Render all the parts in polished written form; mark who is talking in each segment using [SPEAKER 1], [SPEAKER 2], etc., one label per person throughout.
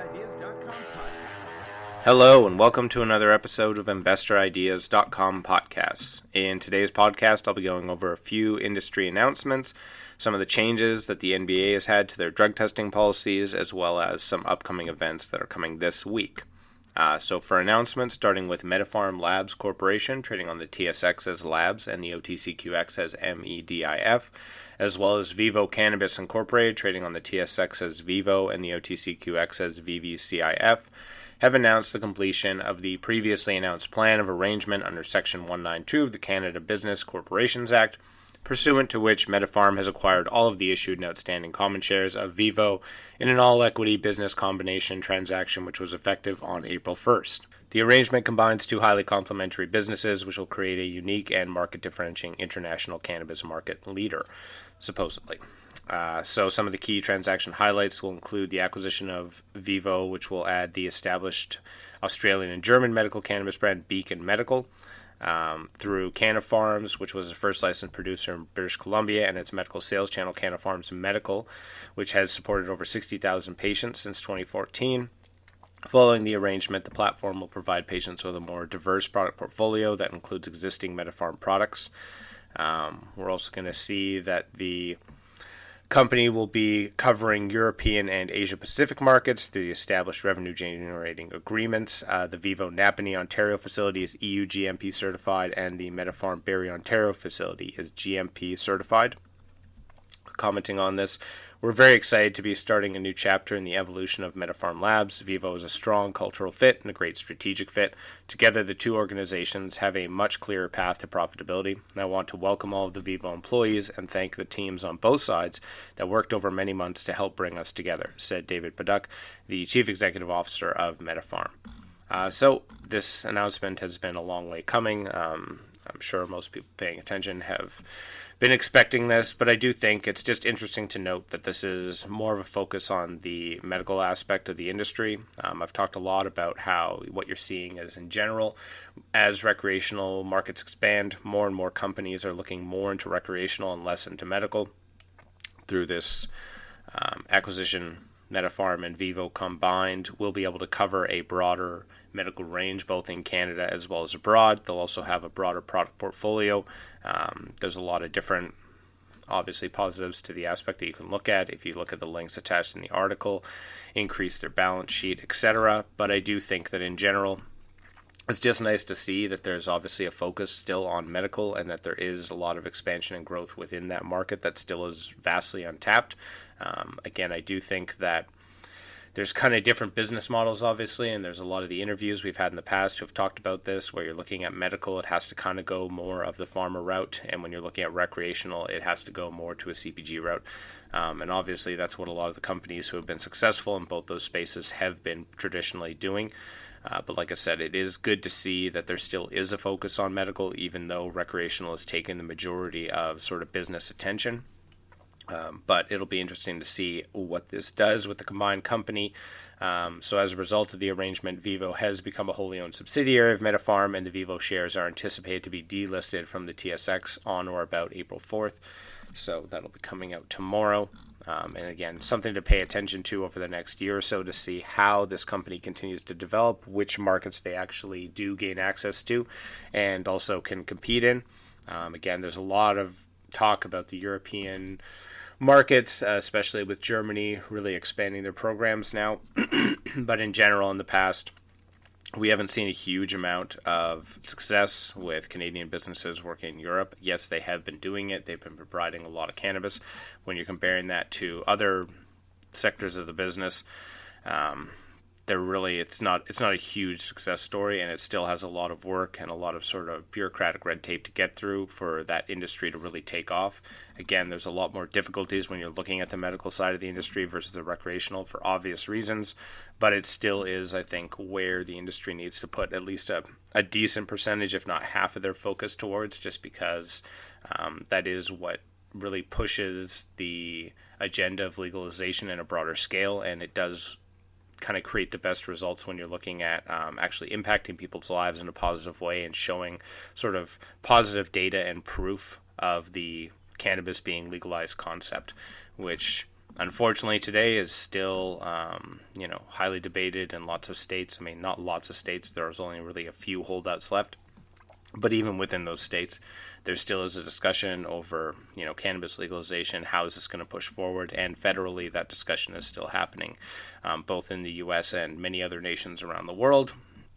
[SPEAKER 1] InvestorIdeas.com Podcasts.
[SPEAKER 2] Hello, and welcome to another episode of InvestorIdeas.com Podcasts. In today's podcast, I'll be going over a few industry announcements, some of the changes that the NBA has had to their drug testing policies, as well as some upcoming events that are coming this week. So for announcements, starting with MediPharm Labs Corporation, trading on the TSX as Labs and the OTCQX as MEDIF, as well as Vivo Cannabis Incorporated, trading on the TSX as Vivo and the OTCQX as VVCIF, have announced the completion of the previously announced plan of arrangement under Section 192 of the Canada Business Corporations Act, pursuant to which MediPharm has acquired all of the issued and outstanding common shares of Vivo in an all-equity business combination transaction which was effective on April 1st. The arrangement combines two highly complementary businesses which will create a unique and market-differentiating international cannabis market leader, supposedly. So some of the key transaction highlights will include the acquisition of Vivo, which will add the established Australian and German medical cannabis brand Beacon Medical, through Canna Farms, which was the first licensed producer in British Columbia, and its medical sales channel, Canna Farms Medical, which has supported over 60,000 patients since 2014. Following the arrangement, the platform will provide patients with a more diverse product portfolio that includes existing MediPharm products. We're also going to see that the company will be covering European and Asia-Pacific markets through the established revenue-generating agreements. The Vivo Napanee, Ontario facility is EU GMP certified, and the MediPharm Barrie, Ontario facility is GMP certified. Commenting on this, we're very excited to be starting a new chapter in the evolution of MediPharm Labs. Vivo is a strong cultural fit and a great strategic fit. Together, the two organizations have a much clearer path to profitability. And I want to welcome all of the Vivo employees and thank the teams on both sides that worked over many months to help bring us together, said David Paduk, the Chief Executive Officer of MediPharm. So this announcement has been a long way coming. I'm sure most people paying attention have been expecting this, but I do think it's just interesting to note that this is more of a focus on the medical aspect of the industry. I've talked a lot about how what you're seeing is, in general, as recreational markets expand, more and more companies are looking more into recreational and less into medical. Through this acquisition, MediPharm and Vivo combined will be able to cover a broader medical range both in Canada as well as abroad. They'll also have a broader product portfolio. There's a lot of different, obviously, positives to the aspect that you can look at if you look at the links attached in the article, increase their balance sheet, etc. But I do think that in general, it's just nice to see that there's obviously a focus still on medical and that there is a lot of expansion and growth within that market that still is vastly untapped. Again, I do think that there's kind of different business models, obviously, and there's a lot of the interviews we've had in the past who have talked about this, where you're looking at medical, it has to kind of go more of the pharma route, and when you're looking at recreational, it has to go more to a CPG route. And obviously, that's what a lot of the companies who have been successful in both those spaces have been traditionally doing. But like I said, it is good to see that there still is a focus on medical, even though recreational has taken the majority of sort of business attention. But it'll be interesting to see what this does with the combined company. So as a result of the arrangement, Vivo has become a wholly owned subsidiary of MediPharm, and the Vivo shares are anticipated to be delisted from the TSX on or about April 4th. So that'll be coming out tomorrow. And again, something to pay attention to over the next year or so to see how this company continues to develop, which markets they actually do gain access to, and also can compete in. Again, there's a lot of talk about the European markets, especially with Germany really expanding their programs now. But in general, in the past, we haven't seen a huge amount of success with Canadian businesses working in Europe. Yes, they have been doing it. They've been providing a lot of cannabis. When you're comparing that to other sectors of the business, it's not a huge success story, and it still has a lot of work and a lot of sort of bureaucratic red tape to get through for that industry to really take off. Again, there's a lot more difficulties when you're looking at the medical side of the industry versus the recreational for obvious reasons, but it still is, I think, where the industry needs to put at least a decent percentage, if not half of their focus towards, just because that is what really pushes the agenda of legalization in a broader scale, and it does kind of create the best results when you're looking at actually impacting people's lives in a positive way and showing sort of positive data and proof of the cannabis being legalized concept, which unfortunately today is still, highly debated in lots of states. I mean, not lots of states. There's only really a few holdouts left. But even within those states, there still is a discussion over, cannabis legalization. How is this going to push forward? And federally, that discussion is still happening, both in the U.S. and many other nations around the world.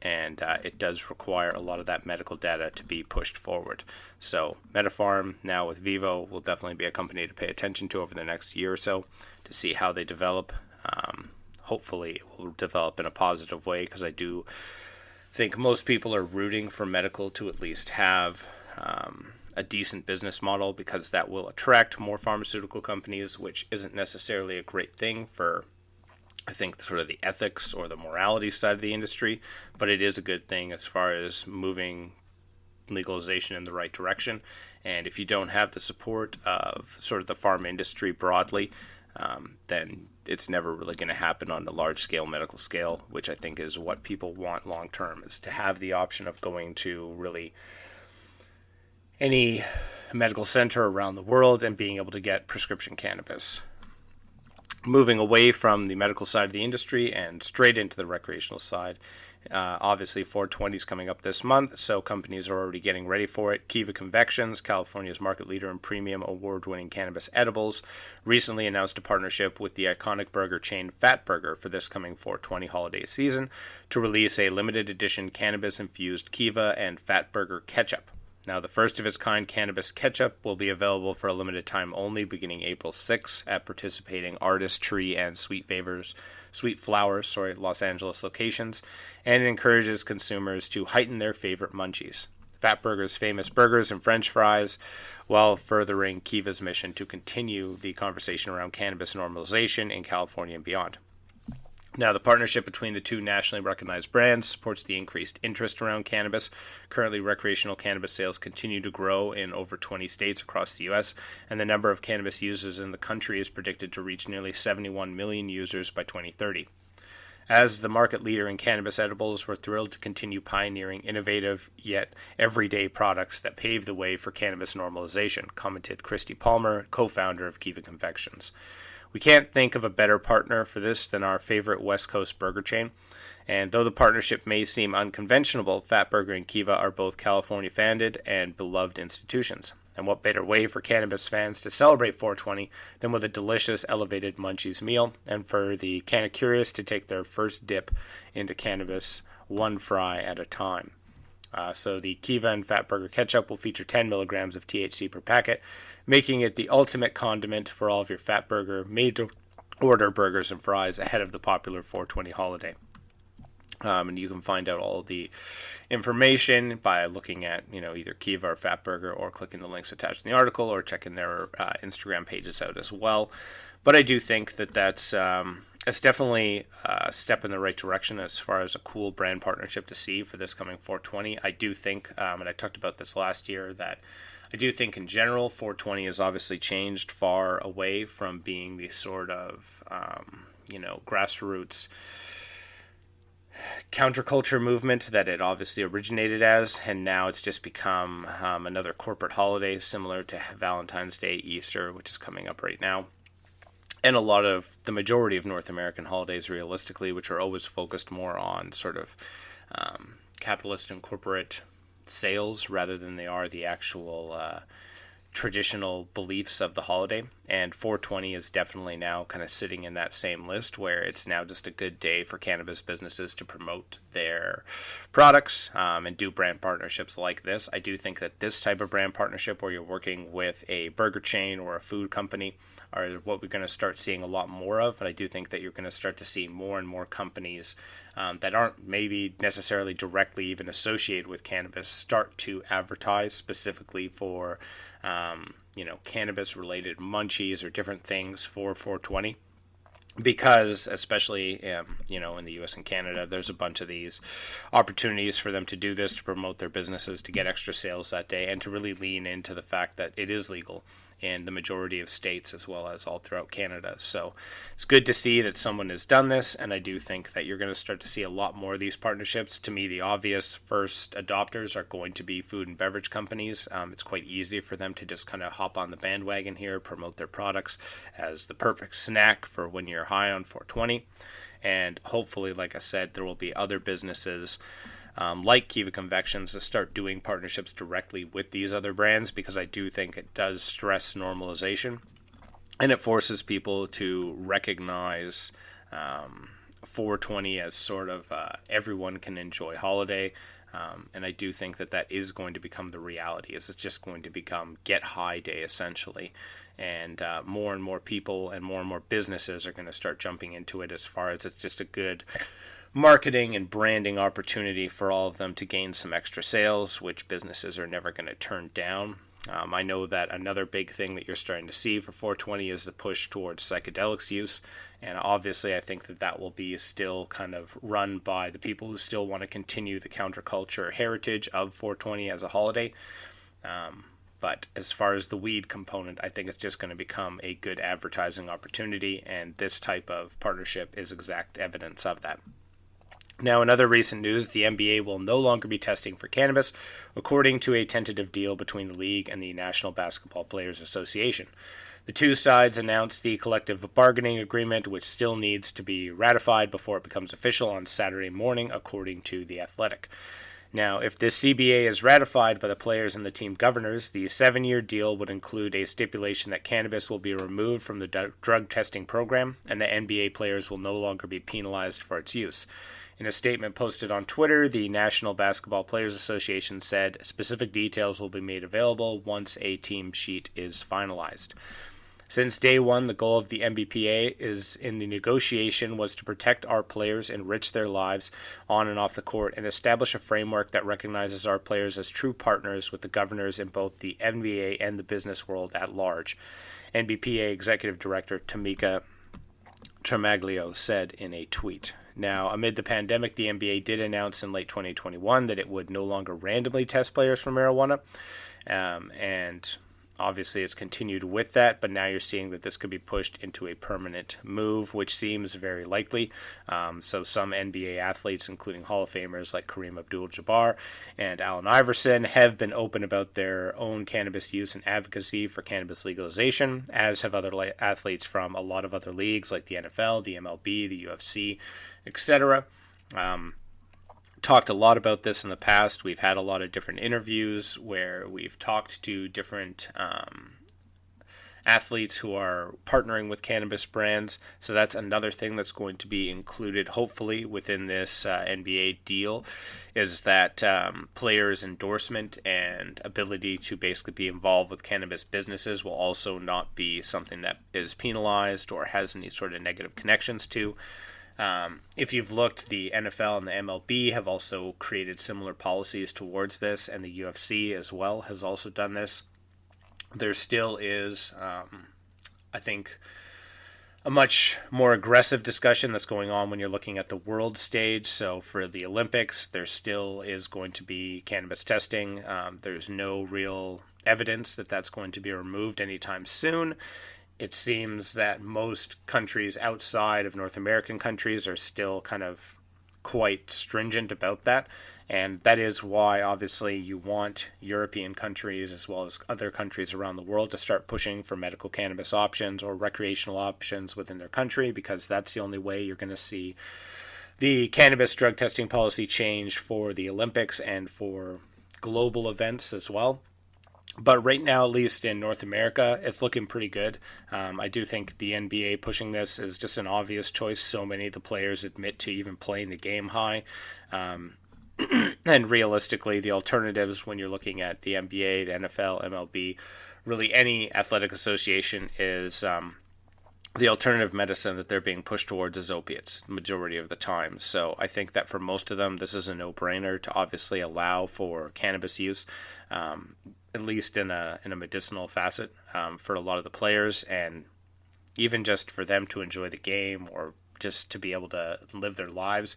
[SPEAKER 2] And it does require a lot of that medical data to be pushed forward. So MediPharm, now with Vivo, will definitely be a company to pay attention to over the next year or so to see how they develop. Hopefully, it will develop in a positive way, because I do think most people are rooting for medical to at least have a decent business model, because that will attract more pharmaceutical companies, which isn't necessarily a great thing for, I think, sort of the ethics or the morality side of the industry, but it is a good thing as far as moving legalization in the right direction. And if you don't have the support of sort of the pharma industry broadly, then it's never really going to happen on a large-scale medical scale, which I think is what people want long-term, is to have the option of going to really any medical center around the world and being able to get prescription cannabis. Moving away from the medical side of the industry and straight into the recreational side, obviously 420 is coming up this month, so companies are already getting ready for it. KIva Confections, California's market leader in premium award-winning cannabis edibles, recently announced a partnership with the iconic burger chain Fatburger for this coming 420 holiday season to release a limited edition cannabis-infused Kiva and Fatburger ketchup. Now, the first of its kind cannabis ketchup will be available for a limited time only beginning April 6 at participating Artist Tree and Sweet Flowers, Los Angeles locations, and it encourages consumers to heighten their favorite munchies. Fatburger's famous burgers and french fries, while furthering Kiva's mission to continue the conversation around cannabis normalization in California and beyond. Now, the partnership between the two nationally recognized brands supports the increased interest around cannabis. Currently, recreational cannabis sales continue to grow in over 20 states across the U.S., and the number of cannabis users in the country is predicted to reach nearly 71 million users by 2030. As the market leader in cannabis edibles, we're thrilled to continue pioneering innovative yet everyday products that pave the way for cannabis normalization, commented Christy Palmer, co-founder of KIva Confections. We can't think of a better partner for this than our favorite West Coast burger chain. And though the partnership may seem unconventional, Fatburger and Kiva are both California-founded and beloved institutions. And what better way for cannabis fans to celebrate 420 than with a delicious elevated munchies meal, and for the Canna Curious to take their first dip into cannabis one fry at a time. So the Kiva and Fatburger ketchup will feature 10 milligrams of THC per packet, making it the ultimate condiment for all of your Fatburger made-to-order burgers and fries ahead of the popular 420 holiday. And you can find out all the information by looking at, either Kiva or Fatburger, or clicking the links attached in the article, or checking their Instagram pages out as well. But I do think that that's it's definitely a step in the right direction as far as a cool brand partnership to see for this coming 420. I do think, and I talked about this last year, that I do think in general 420 has obviously changed far away from being the sort of, grassroots counterculture movement that it obviously originated as, and now it's just become another corporate holiday similar to Valentine's Day, Easter, which is coming up right now. And a lot of the majority of North American holidays, realistically, which are always focused more on sort of capitalist and corporate sales rather than they are the actual traditional beliefs of the holiday. And 420 is definitely now kind of sitting in that same list, where it's now just a good day for cannabis businesses to promote their products and do brand partnerships like this. I do think that this type of brand partnership, where you're working with a burger chain or a food company, are what we're going to start seeing a lot more of. And I do think that you're going to start to see more and more companies that aren't maybe necessarily directly even associated with cannabis start to advertise specifically for cannabis-related munchies or different things for 420. Because especially, in the U.S. and Canada, there's a bunch of these opportunities for them to do this, to promote their businesses, to get extra sales that day, and to really lean into the fact that it is legal in the majority of states as well as all throughout Canada. So it's good to see that someone has done this, and I do think that you're going to start to see a lot more of these partnerships. To me, the obvious first adopters are going to be food and beverage companies. It's quite easy for them to just kind of hop on the bandwagon here, promote their products as the perfect snack for when you're high on 420. And hopefully, like I said, there will be other businesses like KIva Confections to start doing partnerships directly with these other brands, because I do think it does stress normalization and it forces people to recognize 420 as sort of everyone can enjoy holiday. And I do think that that is going to become the reality, is it's just going to become get high day essentially. And more people and more businesses are going to start jumping into it, as far as it's just a good marketing and branding opportunity for all of them to gain some extra sales, which businesses are never going to turn down. I know that another big thing that you're starting to see for 420 is the push towards psychedelics use, and obviously I think that that will be still kind of run by the people who still want to continue the counterculture heritage of 420 as a holiday. But as far as the weed component, I think it's just going to become a good advertising opportunity, and this type of partnership is exact evidence of that. Now, in other recent news, the NBA will no longer be testing for cannabis, according to a tentative deal between the league and the National Basketball Players Association. The two sides announced the collective bargaining agreement, which still needs to be ratified before it becomes official on Saturday morning, according to The Athletic. Now, if this CBA is ratified by the players and the team governors, the 7-year deal would include a stipulation that cannabis will be removed from the drug testing program, and that NBA players will no longer be penalized for its use. In a statement posted on Twitter, the National Basketball Players Association said specific details will be made available once a team sheet is finalized. Since day one, the goal of the NBPA is in the negotiation was to protect our players, enrich their lives on and off the court, and establish a framework that recognizes our players as true partners with the governors in both the NBA and the business world at large. NBPA Executive Director Tamika Tremaglio said in a tweet. Now, amid the pandemic, the NBA did announce in late 2021 that it would no longer randomly test players for marijuana, and obviously it's continued with that, but now you're seeing that this could be pushed into a permanent move, which seems very likely. So some NBA athletes, including Hall of Famers like Kareem Abdul-Jabbar and Allen Iverson, have been open about their own cannabis use and advocacy for cannabis legalization, as have other athletes from a lot of other leagues like the NFL, the MLB, the UFC, etc. Talked a lot about this in the past. We've had a lot of different interviews where we've talked to different athletes who are partnering with cannabis brands. So that's another thing that's going to be included, hopefully, within this NBA deal, is that players' endorsement and ability to basically be involved with cannabis businesses will also not be something that is penalized or has any sort of negative connections to. If you've looked, the NFL and the MLB have also created similar policies towards this, and the UFC as well has also done this. There still is, I think, a much more aggressive discussion that's going on when you're looking at the world stage. So for the Olympics, there still is going to be cannabis testing. There's no real evidence that that's going to be removed anytime soon. It seems that most countries outside of North American countries are still kind of quite stringent about that. And that is why, obviously, you want European countries as well as other countries around the world to start pushing for medical cannabis options or recreational options within their country, because that's the only way you're going to see the cannabis drug testing policy change for the Olympics and for global events as well. But right now, at least in North America, it's looking pretty good. I do think the NBA pushing this is just an obvious choice. So many of the players admit to even playing the game high. And realistically, the alternatives when you're looking at the NBA, the NFL, MLB, really any athletic association is the alternative medicine that they're being pushed towards is opiates the majority of the time. So I think that for most of them, this is a no-brainer to obviously allow for cannabis use, at least in a medicinal facet for a lot of the players, and even just for them to enjoy the game or just to be able to live their lives.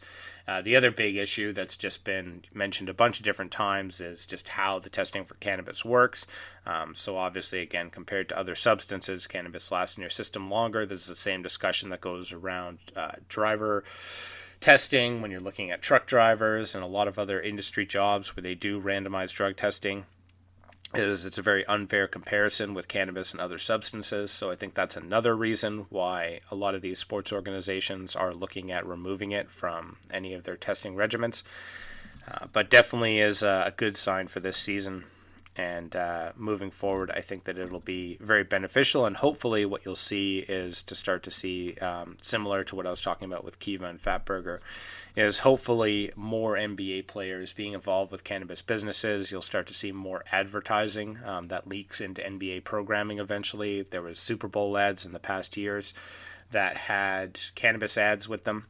[SPEAKER 2] The other big issue that's just been mentioned a bunch of different times is just how the testing for cannabis works. So obviously, again, compared to other substances, cannabis lasts in your system longer. This is the same discussion that goes around driver testing when you're looking at truck drivers and a lot of other industry jobs where they do randomized drug testing. It's a very unfair comparison with cannabis and other substances. So I think that's another reason why a lot of these sports organizations are looking at removing it from any of their testing regimens. But definitely is a good sign for this season. And moving forward, I think that it'll be very beneficial. And hopefully what you'll see is to start to see, similar to what I was talking about with KIva and Fatburger, is hopefully more NBA players being involved with cannabis businesses. You'll start to see more advertising that leaks into NBA programming eventually. There was Super Bowl ads in the past years that had cannabis ads with them.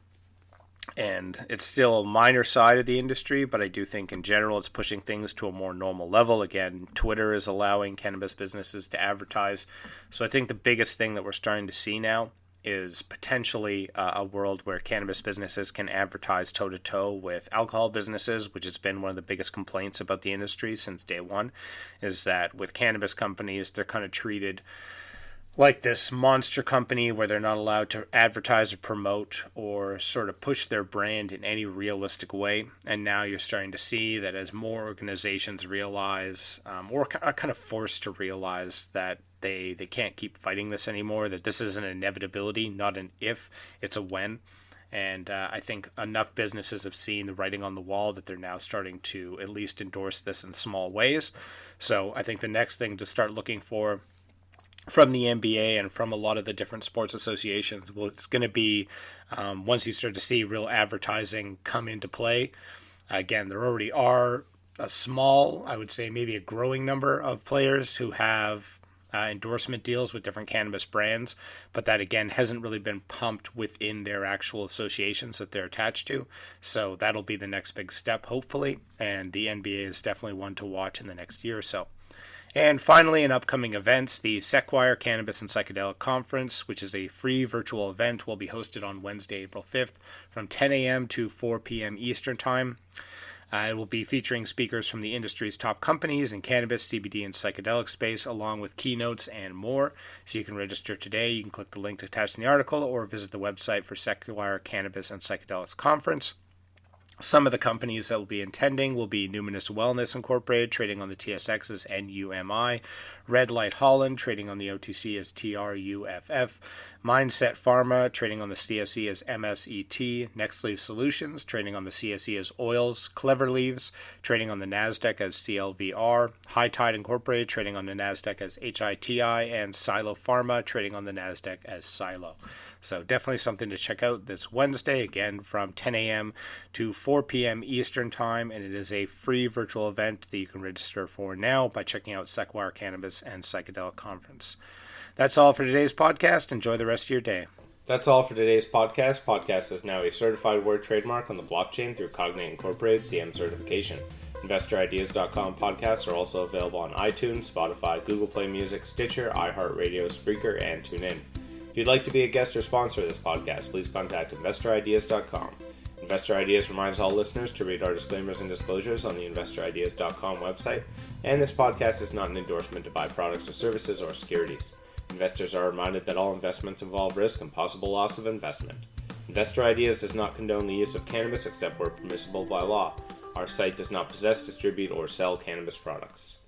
[SPEAKER 2] And it's still a minor side of the industry, but I do think in general it's pushing things to a more normal level. Again, Twitter is allowing cannabis businesses to advertise. So I think the biggest thing that we're starting to see now is potentially a world where cannabis businesses can advertise toe-to-toe with alcohol businesses, which has been one of the biggest complaints about the industry since day one, is that with cannabis companies, they're kind of treated like this monster company where they're not allowed to advertise or promote or sort of push their brand in any realistic way. And now you're starting to see that as more organizations realize, or are kind of forced to realize that they can't keep fighting this anymore, that this is an inevitability, not an if, it's a when. And I think enough businesses have seen the writing on the wall that they're now starting to at least endorse this in small ways. So I think the next thing to start looking for from the NBA and from a lot of the different sports associations, well, it's going to be once you start to see real advertising come into play. Again, there already are a small, I would say maybe a growing number of players who have endorsement deals with different cannabis brands, but that again hasn't really been pumped within their actual associations that they're attached to. So that'll be the next big step, hopefully, and the NBA is definitely one to watch in the next year or so. And finally, in upcoming events, the Sequire Cannabis and Psychedelic Conference, which is a free virtual event, will be hosted on Wednesday, April 5th from 10 a.m. to 4 p.m. Eastern Time. It will be featuring speakers from the industry's top companies in cannabis, CBD, and psychedelic space, along with keynotes and more. So you can register today. You can click the link attached in the article or visit the website for Sequire Cannabis and Psychedelics Conference. Some of the companies that will be attending will be Numinous Wellness Incorporated, trading on the TSX as NUMI, Red Light Holland, trading on the OTC as TRUFF, Mindset Pharma, trading on the CSE as MSET, Next Leaf Solutions, trading on the CSE as Oils, Clever Leaves, trading on the NASDAQ as CLVR, High Tide Incorporated, trading on the NASDAQ as HITI, and Silo Pharma, trading on the NASDAQ as Silo. So definitely something to check out this Wednesday, again from 10 a.m. to 4 p.m. Eastern Time, and it is a free virtual event that you can register for now by checking out Sequire Cannabis and Psychedelic Conference. That's all for today's podcast. Enjoy the rest of your day. That's all for today's podcast. Podcast is now a certified word trademark on the blockchain through Cognate Incorporated CM certification. InvestorIdeas.com podcasts are also available on iTunes, Spotify, Google Play Music, Stitcher, iHeartRadio, Spreaker, and TuneIn. If you'd like to be a guest or sponsor of this podcast, please contact InvestorIdeas.com. Investor Ideas reminds all listeners to read our disclaimers and disclosures on the InvestorIdeas.com website, and this podcast is not an endorsement to buy products or services or securities. Investors are reminded that all investments involve risk and possible loss of investment. Investor Ideas does not condone the use of cannabis except where permissible by law. Our site does not possess, distribute, or sell cannabis products.